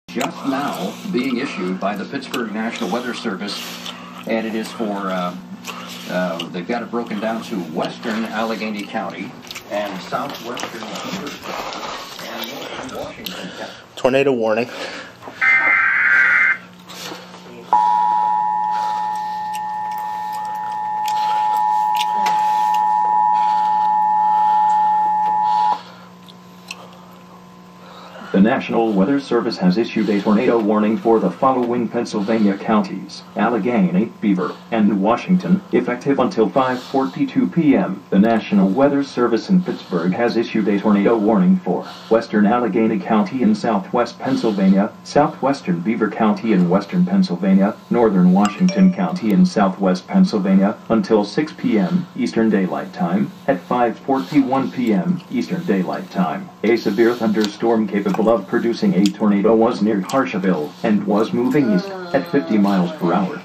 just now being issued by the Pittsburgh National Weather Service, and it is for, they've got it broken down to western Allegheny County and southwestern Beaver and northern Washington County. Tornado warning. The National Weather Service has issued a tornado warning for the following Pennsylvania counties: Allegheny, Beaver, and Washington, effective until 5:42 p.m. The National Weather Service in Pittsburgh has issued a tornado warning for western Allegheny County in southwest Pennsylvania, southwestern Beaver County in western Pennsylvania, northern Washington County in southwest Pennsylvania, until 6 p.m. Eastern Daylight Time. At 5:41 p.m. Eastern Daylight Time, a severe thunderstorm capable of producing a tornado was near Harshaville and was moving east at 50 miles per hour.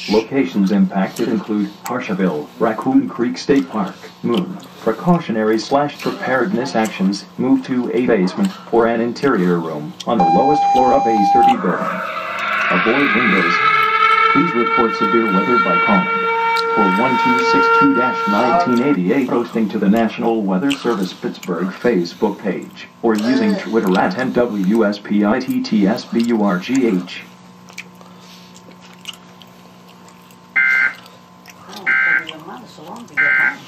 Locations impacted include Harshaville, Raccoon Creek State Park, Moon. Precautionary/preparedness actions: move to a basement or an interior room on the lowest floor of a sturdy building. Avoid windows. Please report severe weather by calling 41262-1988 posting to the National Weather Service Pittsburgh Facebook page, or using Twitter at NWSPITTSBURGH. Oh, 30 a month, so long to get home.